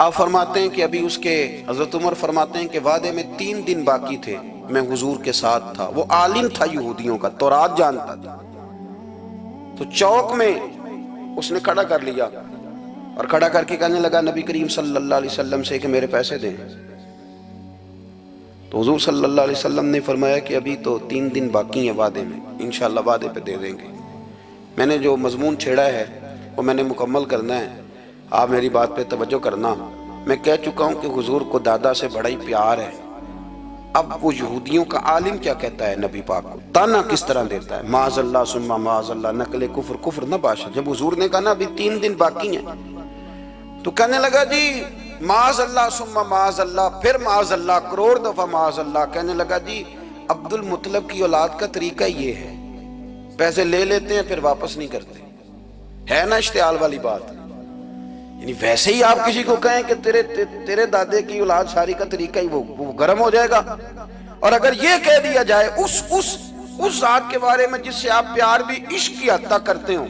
آپ فرماتے ہیں کہ ابھی اس کے حضرت عمر فرماتے ہیں کہ وعدے میں 3 دن باقی تھے، میں حضور کے ساتھ تھا، وہ عالم تھا یہودیوں کا، تورات جانتا تھا، تو چوک میں اس نے کھڑا کر لیا اور کھڑا کر کے کہنے لگا نبی کریم صلی اللہ علیہ وسلم سے کہ میرے پیسے دیں۔ تو حضور صلی اللہ علیہ وسلم نے فرمایا کہ ابھی تو 3 دن باقی ہیں وعدے میں، انشاءاللہ وعدے پہ دے دیں گے۔ میں نے جو مضمون چھیڑا ہے وہ میں نے مکمل کرنا ہے، آپ میری بات پہ توجہ کرنا۔ میں کہہ چکا ہوں کہ حضور کو دادا سے بڑا ہی پیار ہے۔ اب وہ یہودیوں کا عالم کیا کہتا ہے نبی پاک کو، تانا کس طرح دیتا ہے، معاذ اللہ ثم معاذ اللہ، نقل کفر کفر نہ باشا۔ جب حضور نے کہا نا ابھی 3 دن باقی ہیں تو کہنے لگا جی معاذ اللہ ثم معاذ اللہ، پھر معاذ اللہ، کروڑ دفعہ معاذ اللہ۔ کہنے لگا جی عبد المطلب کی اولاد کا طریقہ یہ ہے، پیسے لے لیتے ہیں پھر واپس نہیں کرتے، ہے نا اشتعال والی بات۔ یعنی ویسے ہی آپ کسی کو کہیں کہ تیرے دادے کی اولاد شاری کا طریقہ ہی وہ گرم ہو جائے گا۔ اور اگر یہ کہہ دیا جائے اس ذات کے بارے میں جس سے آپ پیار بھی عشق کی حد تک کرتے ہوں،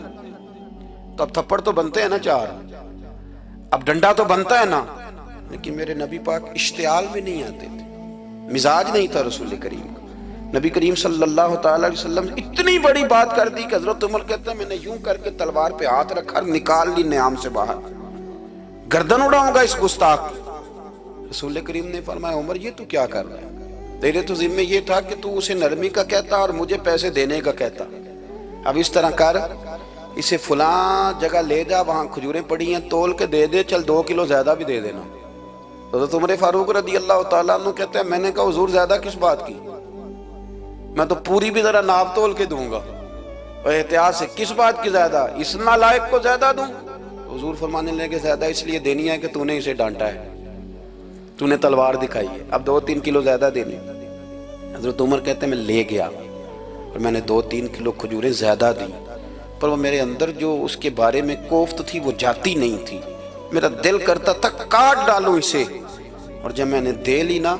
تو اب تھپڑ تو بنتے ہیں نا 4، اب ڈنڈا تو بنتا ہے نا۔ لیکن میرے نبی پاک اشتعال میں نہیں آتے تھے، مزاج نہیں تھا رسول کریم کا۔ نبی کریم صلی اللہ تعالی علیہ وسلم اتنی بڑی بات کر دی کہ حضرت عمر کہتے ہیں میں نے یوں کر کے تلوار پہ ہاتھ رکھا اور نکال لی نیام سے باہر، گردن اڑاؤں گا اس گستاخ کی۔ رسول کریم نے فرمایا عمر یہ تو کیا کر رہا ہے، تیرے تو ذمہ یہ تھا کہ تو اسے نرمی کا کہتا اور مجھے پیسے دینے کا کہتا۔ اب اس طرح کر، اسے فلاں جگہ لے جا، وہاں کھجوریں پڑی ہیں تول کے دے دے، چل 2 کلو زیادہ بھی دے دینا۔ حضرت عمر فاروق رضی اللہ تعالیٰ عنہ کہتے ہیں میں نے کہا حضور زیادہ کس بات کی، میں تو پوری بھی ذرا ناپ تول کے دوں گا، اور احتیاط سے کس بات کی زیادہ، اس نالائق کو زیادہ دوں؟ حضور فرمانے لگے زیادہ اس لیے دینی ہے کہ تو نے اسے ڈانٹا ہے، تو نے تلوار دکھائی ہے، اب 2-3 کلو زیادہ دینی۔ حضرت عمر کہتے ہیں میں لے گیا اور میں نے 2-3 کلو کھجوریں زیادہ دی، پر وہ میرے اندر جو اس کے بارے میں کوفت تھی وہ جاتی نہیں تھی، میرا دل کرتا تھا کاٹ ڈالوں اسے۔ اور جب میں نے دے لی نا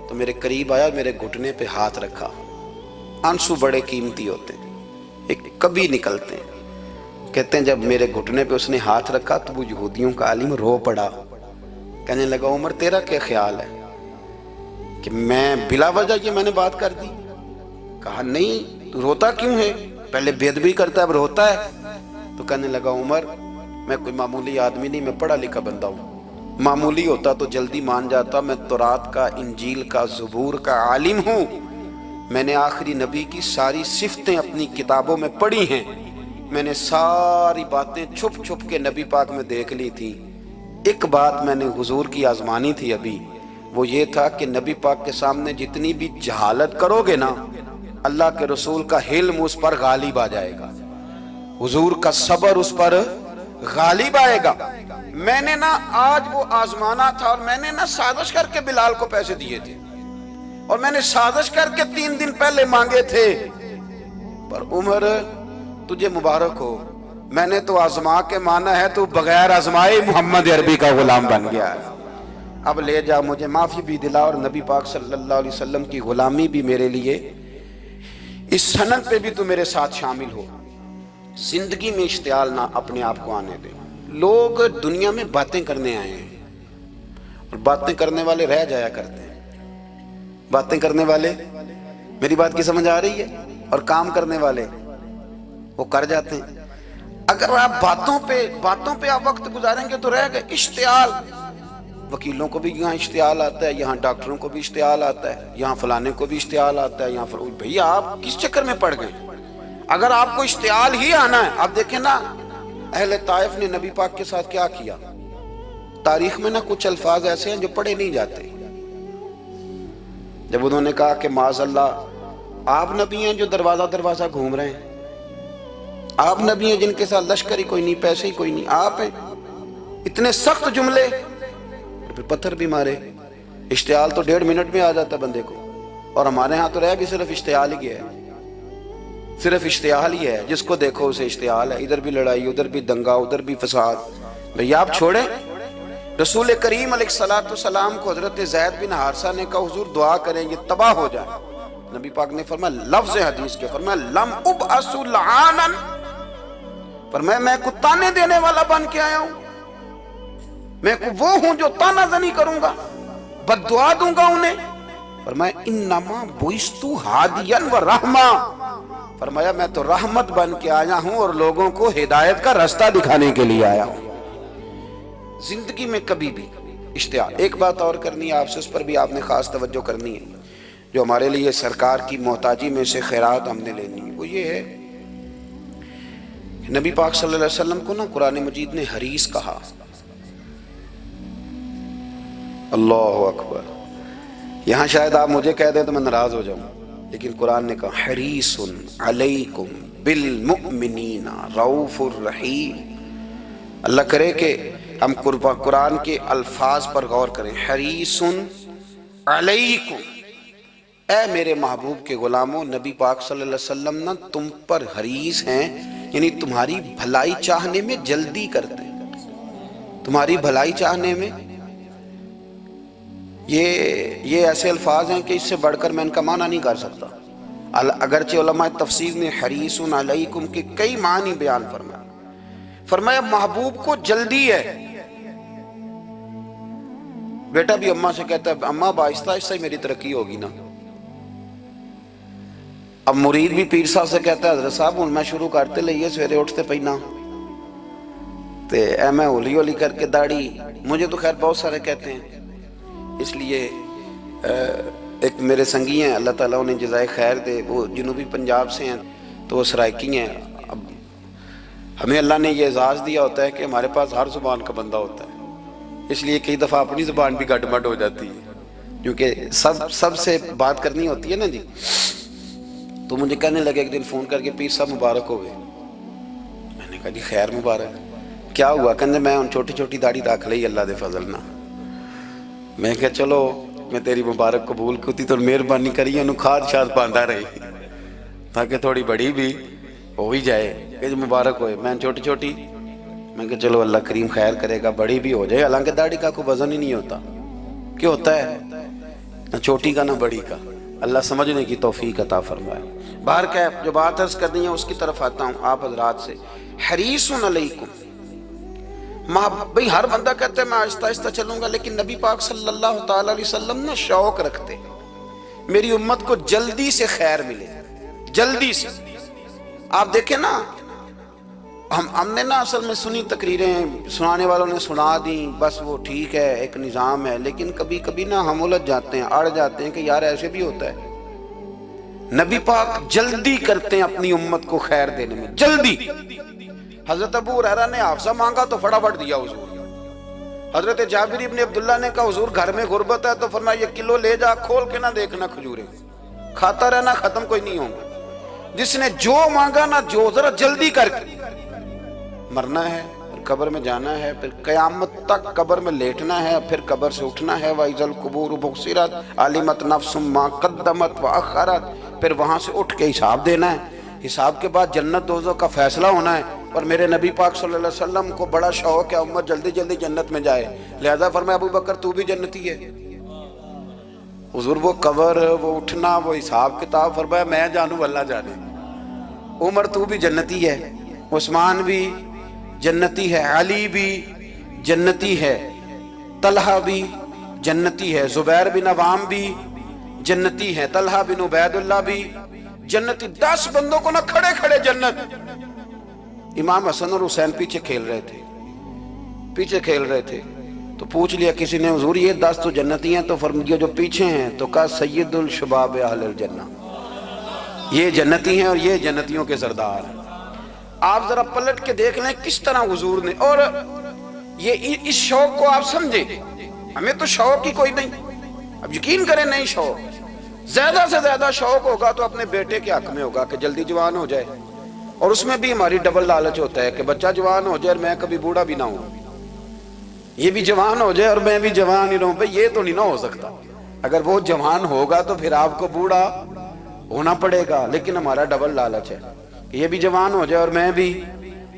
تو میرے قریب آیا، میرے گھٹنے پہ ہاتھ رکھا۔ آنسو بڑے قیمتی ہوتے ہیں، ایک کبھی نکلتے ہیں۔ کہتے ہیں جب میرے گھٹنے پہ اس نے ہاتھ رکھا تو وہ یہودیوں کا عالم رو پڑا، کہنے لگا عمر تیرا کیا خیال ہے کہ میں بلا وجہ یہ میں نے بات کر دی؟ کہا نہیں، تو روتا کیوں ہے، پہلے بے ادبی کرتا ہے اب روتا ہے۔ تو کہنے لگا عمر میں کوئی معمولی آدمی نہیں، میں پڑھا لکھا بندہ ہوں، معمولی ہوتا تو جلدی مان جاتا، میں تورات کا، انجیل کا، زبور کا عالم ہوں، میں نے آخری نبی کی ساری صفتیں اپنی کتابوں میں پڑھی ہیں، میں نے ساری باتیں چھپ چھپ کے نبی پاک میں دیکھ لی تھی۔ ایک بات میں نے حضور کی آزمانی تھی ابھی، وہ یہ تھا کہ نبی پاک کے سامنے جتنی بھی جہالت کرو گے نا، اللہ کے رسول کا علم اس پر غالب آ جائے گا، حضور کا صبر اس پر غالب آئے گا۔ میں نے نا آج وہ آزمانا تھا، اور میں نے نا سازش کر کے بلال کو پیسے دیے تھے، اور میں نے سازش کر کے 3 دن پہلے مانگے تھے، پر عمر تجھے مبارک ہو، میں نے تو آزما کے مانا ہے، تو بغیر آزمائے محمد عربی کا غلام بن گیا ہے، اب لے جا، مجھے معافی بھی دلا، اور نبی پاک صلی اللہ علیہ وسلم کی غلامی بھی میرے لیے اس سند پہ بھی تو میرے ساتھ شامل ہو۔ زندگی میں اشتعال نہ اپنے آپ کو آنے دے۔ لوگ دنیا میں باتیں کرنے آئے ہیں، اور باتیں کرنے والے رہ جایا کرتے ہیں، باتیں کرنے والے، میری بات کی سمجھ آ رہی ہے، اور کام کرنے والے وہ کر جاتے ہیں۔ اگر آپ باتوں پہ آپ وقت گزاریں گے تو رہ گئے۔ اشتعال، وکیلوں کو بھی یہاں اشتعال آتا ہے، یہاں ڈاکٹروں کو بھی اشتعال آتا ہے، یہاں فلانے کو بھی اشتعال آتا ہے، یہاں بھئی آپ کس چکر میں پڑ گئے؟ اگر آپ کو اشتعال ہی آنا ہے، آپ دیکھیں نا اہل طائف نے نبی پاک کے ساتھ کیا کیا۔ تاریخ میں نا کچھ الفاظ ایسے ہیں جو پڑھے نہیں جاتے۔ جب انہوں نے کہا کہ معاذ اللہ آپ نبی ہیں جو دروازہ دروازہ گھوم رہے ہیں، آپ نبی ہیں جن کے ساتھ لشکر ہی کوئی نہیں، پیسے ہی کوئی نہیں، آپ ہیں، اتنے سخت جملے، پھر پتھر بھی مارے۔ اشتعال تو 1.5 منٹ میں آ جاتا بندے کو، اور ہمارے ہاں تو رہ بھی صرف اشتعال ہی ہے، صرف اشتعال ہی ہے، جس کو دیکھو اسے اشتعال ہے، ادھر بھی لڑائی، ادھر بھی دنگا، ادھر بھی فساد۔ بھئی آپ چھوڑیں۔ رسول کریم علیہ السلام کو حضرت زید بن حارثہ نے کہا حضور دعا کریں یہ تباہ ہو جائے، نبی پاک نے فرمایا لفظ حدیث کے، فرمایا لم ابعث لعانا، فرمایا میں کو تانے دینے والا بن کے آیا ہوں؟ میں وہ ہوں جو تانا زنی کروں گا، بددعا دوں گا انہیں؟ فرمایا انما بعثتُ ہادیاً و رحمہ، فرمایا میں تو رحمت بن کے آیا ہوں اور لوگوں کو ہدایت کا راستہ دکھانے کے لیے آیا ہوں۔ زندگی میں کبھی بھی اشتہار، ایک بات اور کرنی ہے آپ سے، اس پر بھی آپ نے خاص توجہ کرنی ہے، جو ہمارے لیے سرکار کی محتاجی میں سے خیرات ہم نے لینی ہے، وہ یہ ہے کہ نبی پاک صلی اللہ علیہ وسلم کو نا قرآن مجید نے حریص کہا۔ اللہ اکبر، یہاں شاید آپ مجھے کہہ دیں تو میں ناراض ہو جاؤں، لیکن قرآن نے کہا حریص علیکم بالمؤمنین رؤوف الرحیم۔ اللہ کرے کہ ہم قرآن کے الفاظ پر غور کریں۔ حریص علیکم، اے میرے محبوب کے غلاموں، نبی پاک صلی اللہ علیہ وسلم نا تم پر حریص ہیں، یعنی تمہاری بھلائی چاہنے میں جلدی کرتے ہیں، تمہاری بھلائی چاہنے میں۔ یہ ایسے الفاظ ہیں کہ اس سے بڑھ کر میں ان کا معنی نہیں کر سکتا، اگرچہ علماء تفسیر نے حریص علیکم کے کئی معنی بیان فرمایا محبوب کو جلدی ہے۔ بیٹا بھی اماں سے کہتا ہے اماں آہستہ آہستہ ہی میری ترقی ہوگی نا۔ اب مرید بھی پیر صاحب سے کہتا ہے حضرت صاحب ہوں میں شروع کرتے لئیے سویرے اٹھتے پہنا تے اے میں ہولی ہولی کر کے داڑھی، مجھے تو خیر بہت سارے کہتے ہیں، اس لیے ایک میرے سنگی ہیں اللہ تعالیٰ انہیں جزائے خیر دے، وہ جنوبی پنجاب سے ہیں تو وہ سرائکی ہیں۔ اب ہمیں اللہ نے یہ اعزاز دیا ہوتا ہے کہ ہمارے پاس ہر زبان کا بندہ ہوتا ہے، اس لیے کئی دفعہ اپنی زبان بھی گڈ مڈ ہو جاتی ہے، کیونکہ سب سے بات کرنی ہوتی ہے نا جی۔ تو مجھے کہنے لگے ایک دن فون کر کے پیر صاحب مبارک ہو گئے، میں نے کہا جی خیر مبارک، کیا ہوا؟ کہنے میں ان چھوٹی چھوٹی داڑھی رکھ لئی اللہ دے فضل نہ۔ میں کہا چلو میں تیری مبارک قبول کیتی تو مہربانی کری انہوں کھاد شاد باندھا رہی تاکہ تھوڑی بڑی بھی ہو ہی جائے کہ مبارک ہوئے۔ میں چھوٹی چھوٹی، میں کہا چلو اللہ کریم خیر کرے گا بڑی بھی ہو جائے، حالانکہ داڑھی کا کوئی وزن ہی نہیں ہوتا، کیا ہوتا ہے نہ چھوٹی کا نہ بڑی کا، اللہ سمجھنے کی توفیق عطا فرمائے۔ باہر کیا جو بات عرض کرنی ہے اس کی طرف آتا ہوں آپ حضرات سے۔ حریص علیکم، بھئی ہر بندہ کہتا ہے میں آہستہ آہستہ چلوں گا، لیکن نبی پاک صلی اللہ تعالی علیہ وسلم نے شوق رکھتے میری امت کو جلدی سے خیر ملے، جلدی سے۔ آپ دیکھیں نا ہم نے نا اصل میں سنی تقریریں، سنانے والوں نے سنا دیں، بس وہ ٹھیک ہے ایک نظام ہے، لیکن کبھی کبھی نا ہم الجھ جاتے ہیں، اڑ جاتے ہیں کہ یار ایسے بھی ہوتا ہے۔ نبی پاک جلدی کرتے ہیں اپنی امت کو خیر دینے میں، جلدی۔ حضرت ابو ہریرہ نے حافظہ مانگا تو فٹافٹ دیا حضور۔ حضرت جابر ابن عبداللہ نے کہا حضور گھر میں غربت ہے تو فرمایا یہ کلو لے جا، کھول کے نہ دیکھنا کھجوریں، کھاتا رہنا ختم کوئی نہیں ہوں گا۔ جس نے جو مانگا نا جو ذرا جلدی کر کے، مرنا ہے پھر قبر میں جانا ہے، پھر قیامت تک قبر میں لیٹنا ہے، پھر قبر سے اٹھنا ہے۔ وَإِذَا الْقُبُورُ بُعْثِرَتْ عَلِمَتْ نَفْسٌ مَا قَدَّمَتْ وَأَخَّرَتْ، پھر وہاں سے اٹھ کے حساب دینا ہے، حساب کے بعد جنت دوزخ کا فیصلہ ہونا ہے۔ اور میرے نبی پاک صلی اللہ علیہ وسلم کو بڑا شوق ہے امت جلدی جلدی جنت میں جائے، لہذا فرمایا ابو بکر تو بھی جنتی ہے۔ حضور وہ قبر، وہ اٹھنا، وہ حساب کتاب، فرمایا میں جانوں اللہ جانے۔ عمر تو بھی جنتی ہے، عثمان بھی جنتی ہے، علی بھی جنتی ہے، طلحہ بھی جنتی ہے، زبیر بن عوام بھی جنتی ہے، طلحہ بن عبید اللہ بھی جنتی۔ 10 بندوں کو نہ کھڑے کھڑے جنت۔ امام حسن اور حسین پیچھے کھیل رہے تھے تو پوچھ لیا کسی نے حضور یہ 10 تو جنتی ہیں، تو فرمایا جو پیچھے ہیں، تو کہا سید الشباب اہل الجنہ، یہ جنتی ہیں اور یہ جنتیوں کے سردار ہیں۔ آپ ذرا پلٹ کے دیکھ لیں کس طرح حضور نے، اور یہ اس شوق کو آپ سمجھیں، ہمیں تو شوق ہی کوئی نہیں، اب یقین کریں نہیں شوق، زیادہ سے زیادہ شوق ہوگا تو اپنے بیٹے کے حق میں ہوگا کہ جلدی جوان ہو جائے، اور اس میں بھی ہماری ڈبل لالچ ہوتا ہے کہ بچہ جوان ہو جائے اور میں کبھی بوڑھا بھی نہ ہوں، یہ بھی جوان ہو جائے اور میں بھی جوان ہی رہوں، بھئی یہ تو نہیں نہ ہو سکتا۔ اگر وہ جوان ہوگا تو پھر آپ کو بوڑھا ہونا پڑے گا، لیکن ہمارا ڈبل لالچ ہے کہ یہ بھی جوان ہو جائے اور میں بھی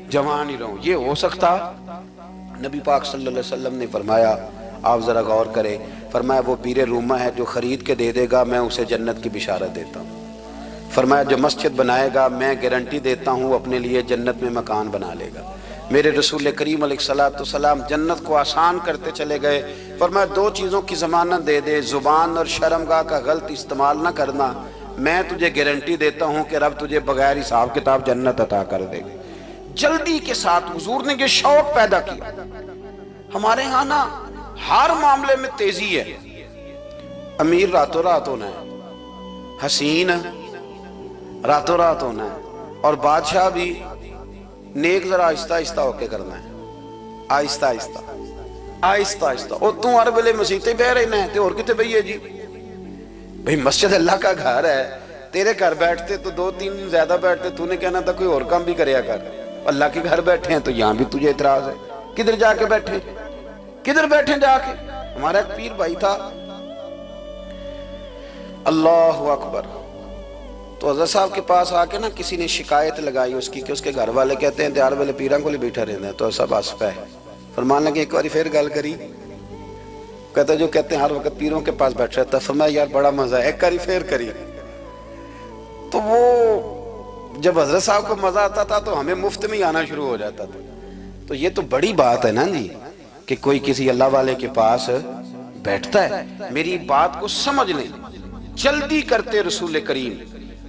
جوان ہی رہوں، یہ ہو سکتا؟ نبی پاک صلی اللہ علیہ وسلم نے فرمایا، آپ ذرا غور کریں، فرمایا وہ پیر رومہ ہے جو خرید کے دے دے گا میں اسے جنت کی بشارت دیتا ہوں۔ فرمایا جو مسجد بنائے گا میں گارنٹی دیتا ہوں اپنے لیے جنت میں مکان بنا لے گا۔ میرے رسول کریم علیہ السلام جنت کو آسان کرتے چلے گئے، فرمایا دو چیزوں کی ضمانت دے دے، زبان اور شرمگاہ کا غلط استعمال نہ کرنا، میں تجھے گارنٹی دیتا ہوں کہ رب تجھے بغیر حساب کتاب جنت عطا کر دے گا۔ جلدی کے ساتھ حضور نے یہ شوق پیدا کیا۔ ہمارے ہاں نا ہر معاملے میں تیزی ہے، امیر راتوں رات ہونا ہے، حسین راتوں رات ہونا ہے، اور بادشاہ بھی نیک ذرا آہستہ آہستہ ہو کے کرنا ہے، آہستہ آہستہ آہستہ آہستہ۔ اور تو ہر ویلے مسیطے بہ رہے ہیں تو اور کتے بھئی ہے جی؟ بھئی مسجد اللہ کا گھر ہے، تیرے گھر بیٹھتے تو 2-3 دن زیادہ بیٹھتے، تو نے کہنا تھا کوئی اور کام بھی کریا کر، اللہ کے گھر بیٹھے ہیں تو یہاں بھی تجھے اعتراض ہے، کدھر جا کے بیٹھے، کدھر بیٹھے جا کے؟ ہمارا ایک پیر بھائی تھا، اللہ اکبر، تو حضرت صاحب کے پاس آ کے نا کسی نے شکایت لگائی اس کی کہ اس کے گھر والے کہتے ہیں دیار والے پیران کو لے بیٹھا رہنا ہے، تو سب آسفہ ہے، فرمان لگے ایک باری پھر گل کری، کہتا جو کہتے ہیں ہر وقت پیروں کے پاس بیٹھ رہتا ہے، فرمایا یار بڑا مزہ ہے، ایک باری پھر کری۔ تو وہ جب حضرت صاحب کو مزہ آتا تھا تو ہمیں مفت میں ہی آنا شروع ہو جاتا تھا۔ تو یہ تو بڑی بات ہے نا جی کہ کوئی کسی اللہ والے کے پاس بیٹھتا ہے۔ میری بات کو سمجھ لیں، جلدی کرتے رسول کریم،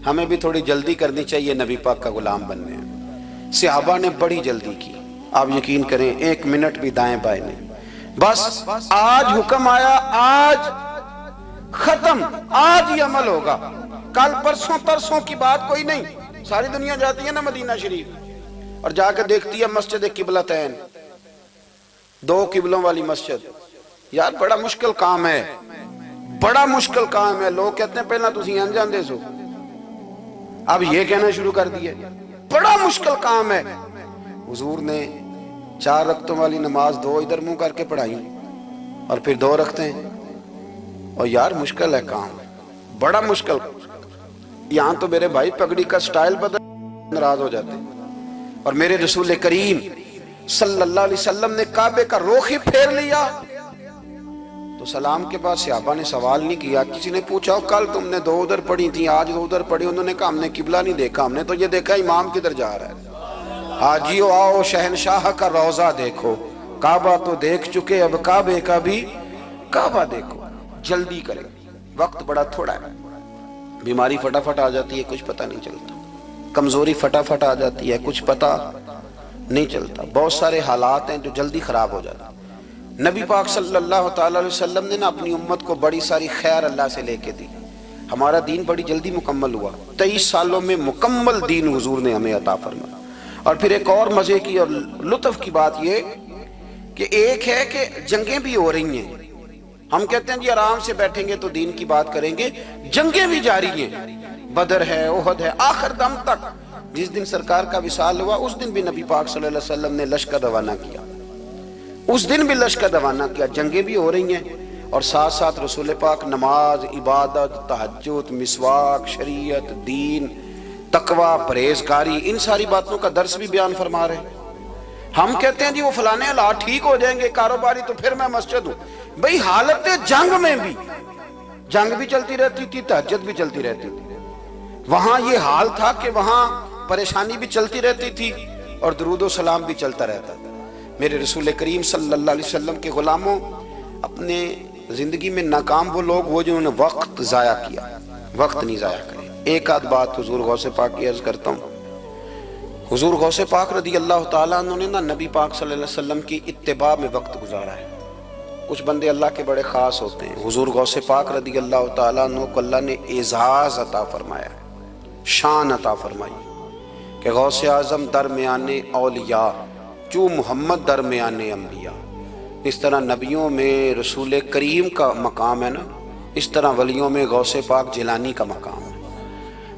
ہمیں بھی تھوڑی جلدی کرنی چاہیے نبی پاک کا غلام بننے میں۔ صحابہ نے بڑی جلدی کی، آپ یقین کریں 1 منٹ بھی دائیں بائیں نہیں، بس آج حکم آیا، آج ختم، آج ہی عمل ہوگا، کل پرسوں ترسوں کی بات کوئی نہیں۔ ساری دنیا جاتی ہے نا مدینہ شریف اور جا کے دیکھتی ہے مسجد قبلتین، 2 قبلوں والی مسجد، یار بڑا مشکل کام ہے، بڑا مشکل کام ہے۔ لوگ کہتے ہیں پہلا تسی انجان دے سو، اب یہ کہنا شروع کر دیا بڑا مشکل کام ہے۔ حضور نے 4 رکعتوں والی نماز 2 ادھر منہ کر کے پڑھائی اور پھر 2 رکھتے ہیں، اور یار مشکل ہے کام، بڑا مشکل۔ یہاں تو میرے بھائی پگڑی کا سٹائل بدل ناراض ہو جاتے ہیں، اور میرے رسول کریم صلی اللہ علیہ وسلم نے کعبے کا رخ ہی پھیر لیا تو سلام کے بعد صحابہ نے سوال نہیں کیا۔ کسی نے پوچھا کل تم نے 2 ادھر پڑھی تھی، آج 2 ادھر پڑھی، انہوں نے کہا ہم نے قبلہ نہیں دیکھا، ہم نے تو یہ دیکھا امام کدھر جا رہا ہے۔ حاجیو آؤ شہنشاہ کا روضہ دیکھو، کعبہ تو دیکھ چکے اب کعبے کا بھی کعبہ دیکھو۔ جلدی کریں، وقت بڑا تھوڑا ہے، بیماری فٹافٹ آ جاتی ہے کچھ پتہ نہیں چلتا، کمزوری فٹافٹ آ جاتی ہے کچھ پتہ نہیں چلتا، بہت سارے حالات ہیں جو جلدی خراب ہو جاتے ہیں۔ نبی پاک صلی اللہ تعالیٰ علیہ وسلم نے نا اپنی امت کو بڑی ساری خیر اللہ سے لے کے دی، ہمارا دین بڑی جلدی مکمل ہوا، 23 سالوں میں مکمل دین حضور نے ہمیں عطا فرمایا۔ اور پھر ایک اور مزے کی اور لطف کی بات یہ کہ ایک ہے کہ جنگیں بھی ہو رہی ہیں، ہم کہتے ہیں جی آرام سے بیٹھیں گے تو دین کی بات کریں گے، جنگیں بھی جاری ہیں، بدر ہے، احد ہے، آخر دم تک۔ جس دن سرکار کا وصال ہوا اس دن بھی نبی پاک صلی اللہ علیہ وسلم نے لشکر روانہ کیا، اس دن بھی لشکر روانہ کیا، جنگیں بھی ہو رہی ہیں، اور ساتھ ساتھ رسول پاک نماز، عبادت، تہجد، مسواک، شریعت، دین، تقوی، پرہیزگاری، ان ساری باتوں کا درس بھی بیان فرما رہے ہیں۔ ہم کہتے ہیں جی وہ فلانے حالات ٹھیک ہو جائیں گے کاروباری تو پھر میں مسجد ہوں، بھئی حالت جنگ میں بھی جنگ بھی چلتی رہتی تھی، تہجد بھی چلتی رہتی تھی، وہاں یہ حال تھا کہ وہاں پریشانی بھی چلتی رہتی تھی اور درود و سلام بھی چلتا رہتا تھا۔ میرے رسول کریم صلی اللہ علیہ وسلم کے غلاموں، اپنے زندگی میں ناکام وہ لوگ وہ جنہوں نے وقت ضائع کیا، وقت نہیں ضائع کرے۔ ایک آدھ بات حضور غوث پاک کی عرض کرتا ہوں، حضور غوث پاک رضی اللہ تعالیٰ عنہ نے نبی پاک صلی اللہ علیہ وسلم کی اتباع میں وقت گزارا ہے۔ کچھ بندے اللہ کے بڑے خاص ہوتے ہیں، حضور غوث پاک رضی اللہ تعالیٰ عنہ کو اللہ نے اعزاز عطا فرمایا، شان عطا فرمائی کہ غوث اعظم درمیان اولیاء جو محمد درمیان انبیاء۔ اس طرح نبیوں میں رسول کریم کا مقام ہے نا، اس طرح ولیوں میں غوث پاک جیلانی کا مقام ہے۔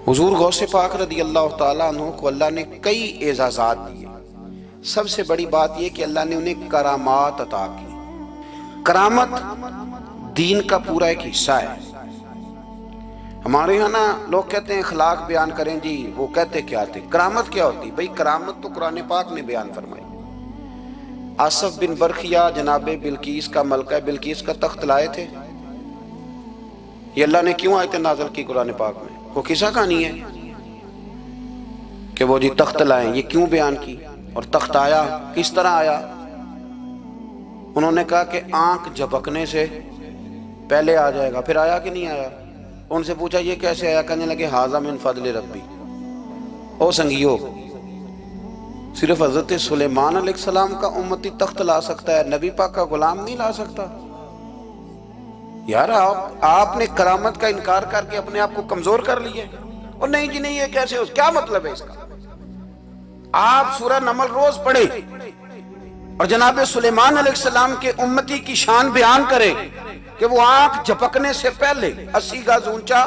حضور غوث پاک رضی اللہ تعالیٰ عنہ کو اللہ نے کئی اعزازات دیے، سب سے بڑی بات یہ کہ اللہ نے انہیں کرامات عطا کی۔ کرامت دین کا پورا ایک حصہ ہے۔ ہمارے یہاں نا لوگ کہتے ہیں اخلاق بیان کریں جی، وہ کہتے کیا تھے، کرامت کیا ہوتی؟ بھئی کرامت تو قرآن پاک نے بیان فرمائی۔ آصف بن برخیا جناب بلقیس کا، ملکہ بلقیس کا تخت لائے تھے، یہ اللہ نے کیوں آیت نازل کی قرآن پاک میں؟ وہ قصہ کہانی ہے کہ وہ جی تخت لائیں، یہ کیوں بیان کی؟ اور تخت آیا کس طرح آیا؟ انہوں نے کہا کہ آنکھ جھپکنے سے پہلے آ جائے گا. پھر آیا کہ نہیں آیا؟ ان سے پوچھا یہ کیسے آیا؟ کہنے لگے ھذا من فضل ربی. او سنگیو، صرف حضرت سلیمان علیہ السلام کا امتی تخت لا سکتا ہے، نبی پاک کا غلام نہیں لا سکتا؟ یار آپ نے کرامت کا انکار کر کے اپنے آپ کو کمزور کر لیا. اور نہیں جی نہیں، یہ کیسے ہو؟ کیا مطلب ہے اس کا؟ آپ سورہ نمل روز پڑھیں اور جناب سلیمان علیہ السلام کے امتی کی شان بیان کریں کہ وہ آنکھ جھپکنے سے پہلے 80 گز اونچا،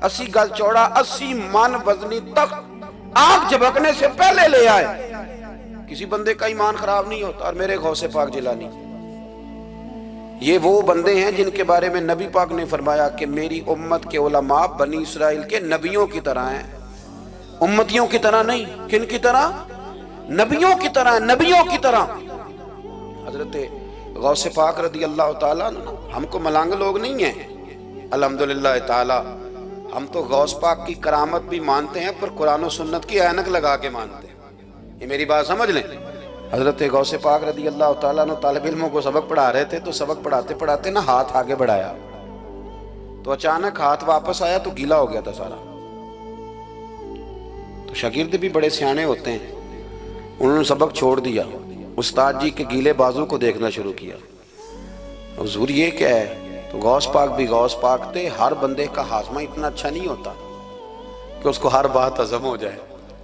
80 گز چوڑا، 80 من وزنی تخت آنکھ جھپکنے سے پہلے لے آئے. کسی بندے کا ایمان خراب نہیں ہوتا. اور میرے غوث پاک جیلانی، یہ وہ بندے ہیں جن کے بارے میں نبی پاک نے فرمایا کہ میری امت کے علماء بنی اسرائیل کے نبیوں کی طرح ہیں، امتیوں کی طرح نہیں. کن کی طرح؟ نبیوں کی طرح، نبیوں کی طرح. حضرت غوث پاک رضی اللہ تعالیٰ عنہ، ہم کو ملانگ لوگ نہیں ہیں الحمدللہ تعالیٰ. ہم تو غوث پاک کی کرامت بھی مانتے ہیں پر قرآن و سنت کی اینک لگا کے مانتے ہیں. یہ میری بات سمجھ لیں. حضرت غوث پاک رضی اللہ تعالیٰ عنہ طالب علموں کو سبق پڑھا رہے تھے، تو سبق پڑھاتے پڑھاتے نا ہاتھ آگے بڑھایا تو اچانک ہاتھ واپس آیا تو گیلا ہو گیا تھا سارا. تو شاگرد بھی بڑے سیانے ہوتے ہیں، انہوں نے سبق چھوڑ دیا، استاد جی کے گیلے بازو کو دیکھنا شروع کیا. حضور یہ کیا ہے؟ تو غوث پاک بھی غوث پاک تھے. ہر بندے کا ہاضمہ اتنا اچھا نہیں ہوتا کہ اس کو ہر بات ہضم ہو جائے.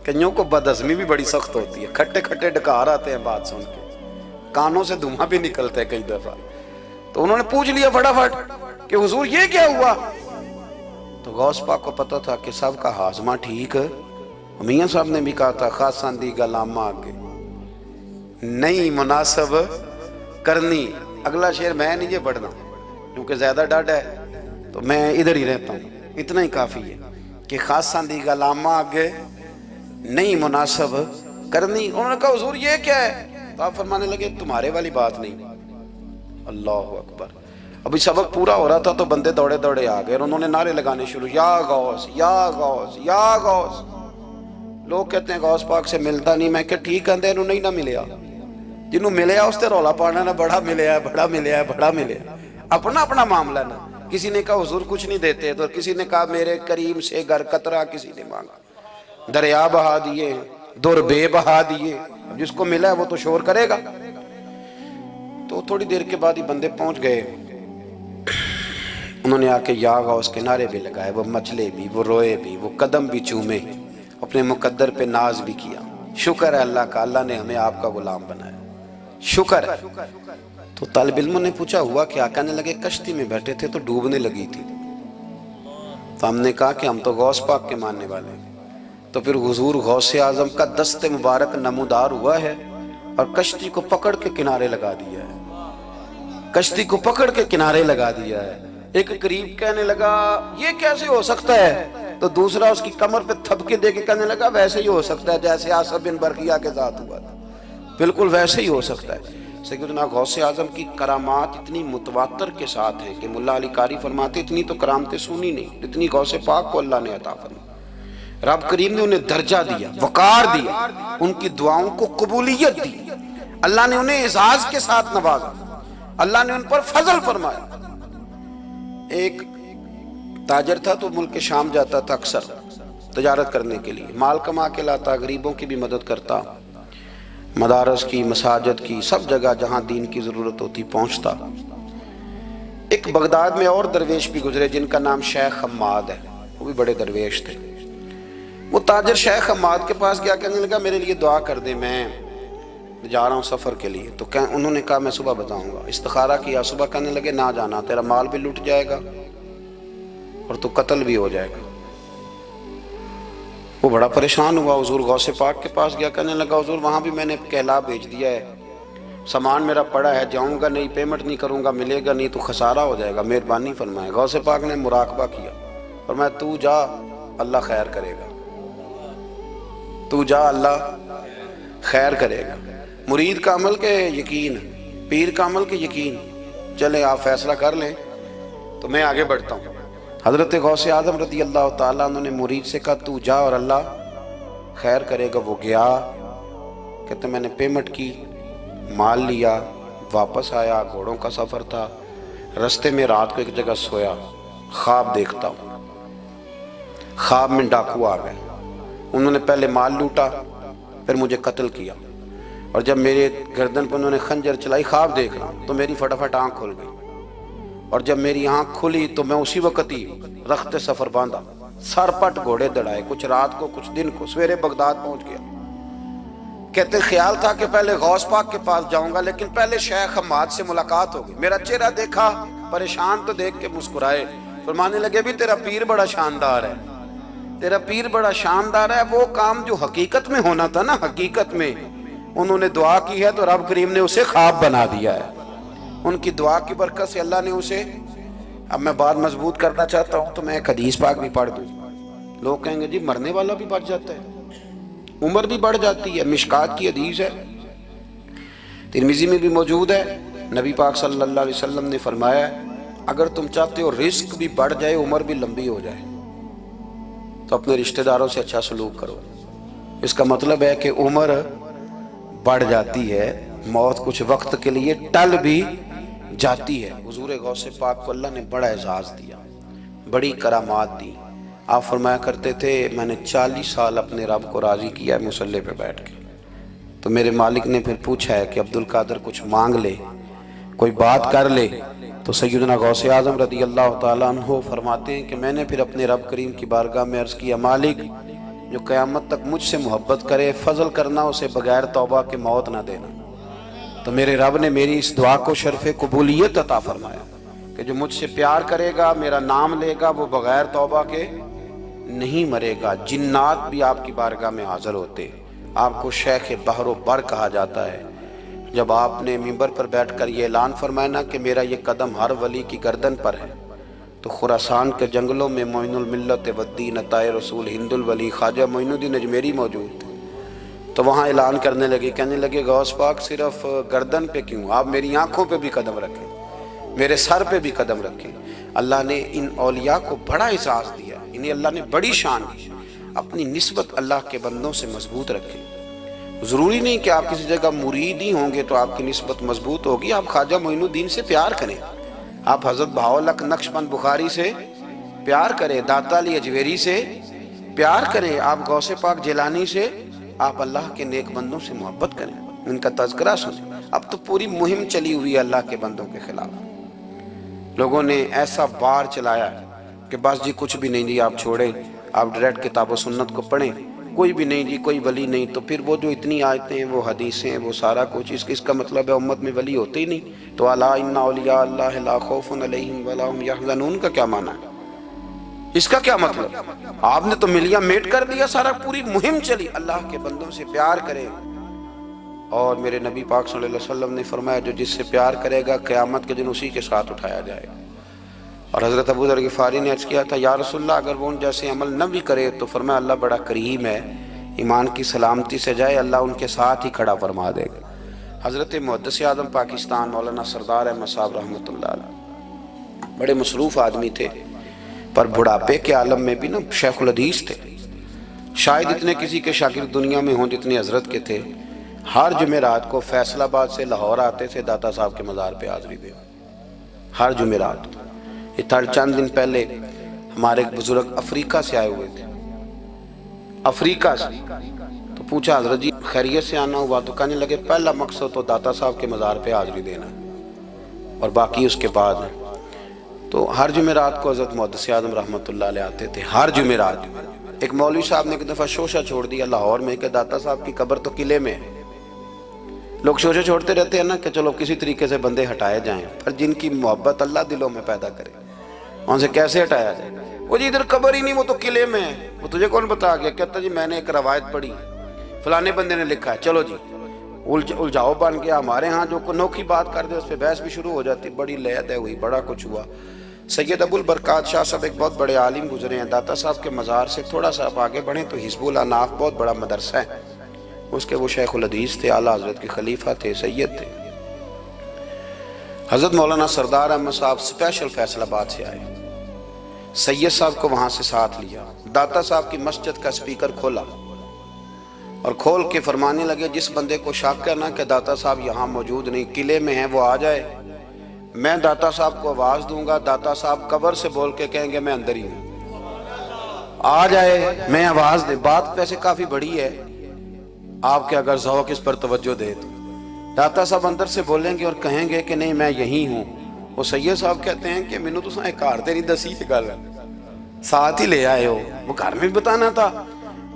کئیوں کو بد ہضمی بھی بڑی سخت ہوتی ہے، کھٹے کھٹے ڈکار آتے ہیں بات سن کے، کانوں سے دھواں بھی نکلتا ہے کئی دفعہ. تو انہوں نے پوچھ لیا فٹافٹ کہ حضور یہ کیا ہوا؟ تو غوث پاک کو پتا تھا کہ سب کا ہاضمہ ٹھیک ہے. میاں صاحب نے بھی کہا تھا خاصاں دی گلامہ آگے نہیں مناسب کرنی. اگلا شعر میں نہیں یہ پڑھنا کیونکہ زیادہ ڈاڈ ہے تو میں ادھر ہی رہتا ہوں. اتنا ہی کافی ہے کہ خاصاں دی گلامہ آگے نہیں مناسب کرنی. انہوں نے کہا حضور یہ کیا ہے؟ تو آپ فرمانے لگے تمہارے والی بات نہیں. اللہ اکبر. ابھی سبق پورا ہو رہا تھا تو بندے دوڑے دوڑے آ گئے اور انہوں نے نعرے لگانے شروع، یا غوث یا غوث یا غوث. لوگ کہتے ہیں غوث پاک سے ملتا نہیں. میں کہ ٹھیک ہے انہوں نہیں نہ ملیا، جنہوں ملیا اس تے رولا پانا نہ بڑا ملیا بڑا ملیا بڑا ملیا. اپنا اپنا معاملہ نا. کسی نے کہا حضور کچھ نہیں دیتے، تو کسی نے کہا میرے کریم سے گر قطرہ کسی نے مانگا، دریا بہا دیے، در بے بہا دیے. جس کو ملا ہے وہ تو شور کرے گا. تو تھوڑی دیر کے بعد ہی بندے پہنچ گئے. انہوں نے آ کے یا غوث کے نعرے بھی لگائے، وہ مچلے بھی، وہ روئے بھی، وہ قدم بھی چومے، اپنے مقدر پہ ناز بھی کیا. شکر ہے اللہ کا، اللہ نے ہمیں آپ کا غلام بنایا، شکر ہے. تو طالب علموں نے پوچھا ہوا کیا؟ کہنے لگے کشتی میں بیٹھے تھے تو ڈوبنے لگی تھی. تو ہم نے کہا کہ ہم تو غوث پاک کے ماننے والے ہیں. تو پھر حضور غوث اعظم کا دست مبارک نمودار ہوا ہے اور کشتی کو پکڑ کے کنارے لگا دیا ہے، کشتی کو پکڑ کے کنارے لگا دیا ہے. ایک قریب کہنے لگا یہ کیسے ہو سکتا ہے؟ تو دوسرا اس کی کمر پہ تھپکے دے کے کہنے لگا ویسے ہی ہو سکتا ہے جیسے آصف بن برقیہ کے ساتھ ہوا تھا، بالکل ویسے ہی ہو سکتا ہے. سیدنا غوث اعظم کی کرامات اتنی متواتر کے ساتھ ہیں کہ ملا علی قاری فرماتے اتنی تو کرامتیں سنی نہیں اتنی غوث پاک کو اللہ نے عطا فرمائی. رب کریم نے انہیں درجہ دیا، وقار دیا، ان کی دعاؤں کو قبولیت دی. اللہ نے انہیں اعزاز کے ساتھ نوازا، اللہ نے ان پر فضل فرمایا. ایک تاجر تھا تو ملک شام جاتا تھا اکثر تجارت کرنے کے لیے، مال کما کے لاتا، غریبوں کی بھی مدد کرتا، مدارس کی، مساجد کی، سب جگہ جہاں دین کی ضرورت ہوتی پہنچتا. ایک بغداد میں اور درویش بھی گزرے جن کا نام شیخ حماد ہے، وہ بھی بڑے درویش تھے. وہ تاجر شیخ حماد کے پاس گیا، کہنے لگا میرے لیے دعا کر دے، میں جا رہا ہوں سفر کے لیے. تو انہوں نے کہا میں صبح بتاؤں گا. استخارہ کیا صبح، کہنے لگے نہ جانا، تیرا مال بھی لٹ جائے گا اور تو قتل بھی ہو جائے گا. وہ بڑا پریشان ہوا، حضور غوث پاک کے پاس گیا، کہنے لگا حضور وہاں بھی میں نے کہلا بھیج دیا ہے، سامان میرا پڑا ہے، جاؤں گا نہیں، پیمنٹ نہیں کروں گا، ملے گا نہیں تو خسارہ ہو جائے گا، مہربانی فرمائے. غوث پاک نے مراقبہ کیا اور میں تو جا اللہ خیر کرے گا، تو جا اللہ خیر کرے گا. مرید کا عمل کے یقین، پیر کا عمل کے یقین. چلے آپ فیصلہ کر لیں تو میں آگے بڑھتا ہوں. حضرت غوث اعظم رضی اللہ تعالیٰ عنہ نے مرید سے کہا تو جا اور اللہ خیر کرے گا. وہ گیا کہتے میں نے پیمنٹ کی، مال لیا، واپس آیا، گھوڑوں کا سفر تھا، رستے میں رات کو ایک جگہ سویا، خواب دیکھتا ہوں، خواب میں ڈاکو آ گئے، انہوں نے پہلے مال لوٹا، پھر مجھے قتل کیا، اور جب میرے گردن پر انہوں نے خنجر چلائی، خواب دیکھ رہا ہوں تو میری فٹافٹ آنکھ کھل گئی، اور جب میری آنکھ کھلی تو میں اسی وقت ہی رخت سفر باندھا، سر پٹ گھوڑے دڑائے، کچھ رات کو کچھ دن کو، سویرے بغداد پہنچ گیا۔ کہتے خیال تھا کہ پہلے غوث پاک کے پاس جاؤں گا، لیکن پہلے شیخ حماد سے ملاقات ہو گئی، میرا چہرہ دیکھا، پریشان تو دیکھ کے مسکرائے، فرمانے لگے بھی تیرا پیر بڑا شاندار ہے، تیرا پیر بڑا شاندار ہے، وہ کام جو حقیقت میں ہونا تھا نا، حقیقت میں انہوں نے دعا کی ہے تو رب کریم نے اسے خواب بنا دیا ہے، ان کی دعا کی برکت سے اللہ نے اسے۔ اب میں بات مضبوط کرنا چاہتا ہوں تو میں ایک حدیث پاک بھی پڑھ دوں۔ لوگ کہیں گے جی مرنے والا بھی بڑھ جاتا ہے، عمر بھی بڑھ جاتی ہے، مشکات کی حدیث ہے، ترمذی میں بھی موجود ہے، نبی پاک صلی اللہ علیہ وسلم نے فرمایا اگر تم چاہتے ہو رزق بھی بڑھ جائے، عمر بھی لمبی ہو جائے، تو اپنے رشتہ داروں سے اچھا سلوک کرو۔ اس کا مطلب ہے کہ عمر بڑھ جاتی ہے، موت کچھ وقت کے لیے ٹل بھی جاتی ہے۔ حضور غوث پاک کو اللہ نے بڑا اعزاز دیا، بڑی کرامات دی۔ آپ فرمایا کرتے تھے میں نے 40 سال اپنے رب کو راضی کیا ہے مصلی پہ بیٹھ کے، تو میرے مالک نے پھر پوچھا ہے کہ عبدالقادر کچھ مانگ لے، کوئی بات کر لے، تو سیدنا غوث اعظم رضی اللہ تعالیٰ عنہ فرماتے ہیں کہ میں نے پھر اپنے رب کریم کی بارگاہ میں عرض کیا مالک جو قیامت تک مجھ سے محبت کرے، فضل کرنا اسے بغیر توبہ کے موت نہ دینا۔ تو میرے رب نے میری اس دعا کو شرف قبولیت عطا فرمایا کہ جو مجھ سے پیار کرے گا، میرا نام لے گا، وہ بغیر توبہ کے نہیں مرے گا۔ جنات بھی آپ کی بارگاہ میں حاضر ہوتے، آپ کو شیخ بحر و بر کہا جاتا ہے۔ جب آپ نے منبر پر بیٹھ کر یہ اعلان فرمایا نا کہ میرا یہ قدم ہر ولی کی گردن پر ہے، تو خراسان کے جنگلوں میں معین الملت والدین عطائے رسول ہند الولی خواجہ معین الدین اجمیری موجود تھے، تو وہاں اعلان کرنے لگے، کہنے لگے غوث پاک صرف گردن پہ کیوں، آپ میری آنکھوں پہ بھی قدم رکھیں، میرے سر پہ بھی قدم رکھیں۔ اللہ نے ان اولیاء کو بڑا اعزاز دیا، انہیں اللہ نے بڑی شان دی۔ اپنی نسبت اللہ کے بندوں سے مضبوط رکھیں۔ ضروری نہیں کہ آپ کسی جگہ مرید ہی ہوں گے تو آپ کی نسبت مضبوط ہوگی، آپ خواجہ معین الدین سے پیار کریں، آپ حضرت بہاءالحق نقشبند بخاری سے پیار کریں، داتا علی اجویری سے پیار کریں، آپ غوث پاک جیلانی سے، آپ اللہ کے نیک بندوں سے محبت کریں، ان کا تذکرہ سنیں۔ اب تو پوری مہم چلی ہوئی ہے اللہ کے بندوں کے خلاف، لوگوں نے ایسا وار چلایا کہ بس جی کچھ بھی نہیں جی، آپ چھوڑیں، آپ ڈائریکٹ کتاب و سنت کو پڑھیں، کوئی بھی نہیں جی، کوئی ولی نہیں، تو پھر وہ جو اتنی آیتیں ہیں، وہ حدیثیں ہیں، وہ سارا کچھ، اس کا مطلب ہے امت میں ولی ہوتے ہی نہیں۔ تو الا ان اولیاء اللہ لا خوف علیہم ولا هم یحزنون کا کیا معنی ہے؟ اس کا کیا مطلب؟ آپ نے تو ملیاں میٹ کر دیا، سارا پوری مہم چلی، اللہ کے بندوں سے پیار کریں۔ اور میرے نبی پاک صلی اللہ علیہ وسلم نے فرمایا جو جس سے پیار کرے گا قیامت کے دن اسی کے ساتھ اٹھایا جائے گا۔ اور حضرت ابو ذر غفاری نے عرض کیا تھا یا رسول اللہ اگر وہ ان جیسے عمل نہ بھی کرے تو فرمایا اللہ بڑا کریم ہے، ایمان کی سلامتی سے جائے اللہ ان کے ساتھ ہی کھڑا فرما دے گا۔ حضرت محدث اعظم پاکستان مولانا سردار احمد صاحب رحمۃ اللہ علیہ بڑے مصروف آدمی تھے، پر بڑھاپے کے عالم میں بھی نا شیخ الحدیث تھے، شاید اتنے کسی کے شاگرد دنیا میں ہوں جتنے حضرت کے تھے۔ ہر جمعرات کو فیصل آباد سے لاہور آتے تھے داتا صاحب کے مزار پہ حاضری دے، ہر جمعرات۔ یہ چند دن پہلے ہمارے ایک بزرگ افریقہ سے آئے ہوئے تھے، افریقہ سے، تو پوچھا حضرت جی خیریت سے آنا ہوا؟ تو کہنے لگے پہلا مقصد تو داتا صاحب کے مزار پہ حاضری دینا اور باقی اس کے بعد ہے۔ تو ہر جمعرات کو حضرت محدث اعظم رحمۃ اللہ علیہ آتے تھے، ہر جمعرات۔ ایک مولوی صاحب نے ایک دفعہ شوشہ چھوڑ دیا لاہور میں کہ داتا صاحب کی قبر تو قلعے میں ہے، لوگ شوشے چھوڑتے رہتے ہیں نا کہ چلو کسی طریقے سے بندے ہٹائے جائیں، پر جن کی محبت اللہ دلوں میں پیدا کرے ان سے کیسے ہٹایا جائے؟ وہ جی ادھر قبر ہی نہیں، وہ تو قلعے میں ہے۔ وہ تجھے کون بتا گیا؟ کہتا جی میں نے ایک روایت پڑھی، فلانے بندے نے لکھا ہے، چلو جی الجھاؤ بن گیا۔ ہمارے ہاں جو انوکھی بات کر دے اس پہ بحث بھی شروع ہو جاتی، بڑی لے دے ہوئی، بڑا کچھ ہوا۔ سید ابو البرکات شاہ صاحب ایک بہت بڑے عالم گزرے ہیں، داتا صاحب کے مزار سے تھوڑا سا آپ آگے بڑھیں تو حزب الاناف بہت بڑا مدرسہ ہے، اس کے وہ شیخ الحدیث تھے، اعلیٰ حضرت کے خلیفہ تھے، سید تھے۔ حضرت مولانا سردار احمد صاحب اسپیشل فیصل آباد سے آئے، سید صاحب کو وہاں سے ساتھ لیا، داتا صاحب کی مسجد کا سپیکر کھولا اور کھول کے فرمانے لگے جس بندے کو شک ہے نا کہ داتا صاحب یہاں موجود نہیں، قلعے میں ہیں، وہ آ جائے، میں داتا صاحب کو آواز دوں گا، داتا صاحب قبر سے بول کے کہیں گے میں اندر ہی ہوں، آ جائے، میں آواز دے۔ بات ویسے کافی بڑی ہے، آپ کے اگر ذوق اس پر توجہ دے تو داتا صاحب اندر سے بولیں گے اور کہیں گے کہ نہیں میں یہی ہوں۔ وہ سید صاحب کہتے ہیں کہ مینوں تساں ایک گھر تے نہیں دسی یہ گل، ساتھ ہی لے آئے ہو، وہ گھر میں بھی بتانا تھا۔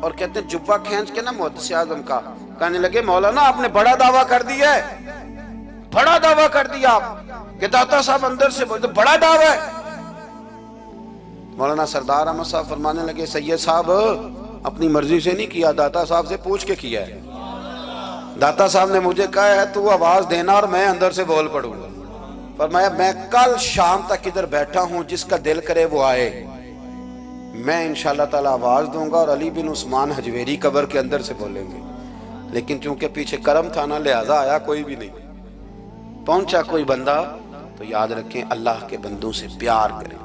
اور کہتے ہیں جبہ کھینچ کے نا محدث اعظم کا، کہنے لگے مولانا آپ نے بڑا دعویٰ کر دیا ہے، بڑا دعویٰ کر دیا آپ کہ داتا صاحب اندر سے بولتے، بڑا دعویٰ ہے۔ مولانا سردار احمد صاحب فرمانے لگے سید صاحب اپنی مرضی سے نہیں کیا، داتا صاحب سے پوچھ کے کیا ہے، داتا صاحب نے مجھے کہا ہے تو آواز دینا اور میں اندر سے بول پڑوں گا۔ فرمایا میں کل شام تک ادھر بیٹھا ہوں، جس کا دل کرے وہ آئے، میں انشاءاللہ تعالی آواز دوں گا اور علی بن عثمان حجویری قبر کے اندر سے بولیں گے، لیکن چونکہ پیچھے کرم تھا نا لہذا آیا کوئی بھی نہیں، پہنچا کوئی بندہ۔ تو یاد رکھیں اللہ کے بندوں سے پیار کریں۔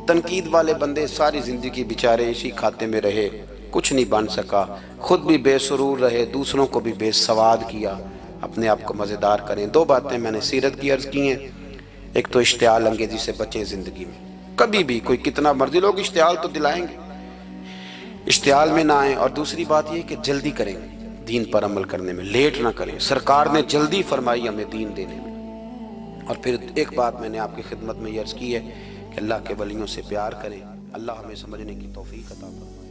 تنقید والے بندے ساری زندگی بیچارے اسی کھاتے میں رہے، کچھ نہیں بن سکا، خود بھی بے سرور رہے، دوسروں کو بھی بے سواد کیا، اپنے آپ کو مزیدار کریں۔ دو باتیں میں نے سیرت کی عرض کی ہیں، ایک تو اشتعال انگیزی سے بچیں زندگی میں، کبھی بھی کوئی کتنا مرضی لوگ اشتعال تو دلائیں گے، اشتعال میں نہ آئیں۔ اور دوسری بات یہ کہ جلدی کریں دین پر عمل کرنے میں، لیٹ نہ کریں، سرکار نے جلدی فرمائی ہمیں دین دینے میں۔ اور پھر ایک بات میں نے آپ کی خدمت میں یہ عرض کی ہے کہ اللہ کے ولیوں سے پیار کریں، اللہ ہمیں سمجھنے کی توفیق عطا فرمائے۔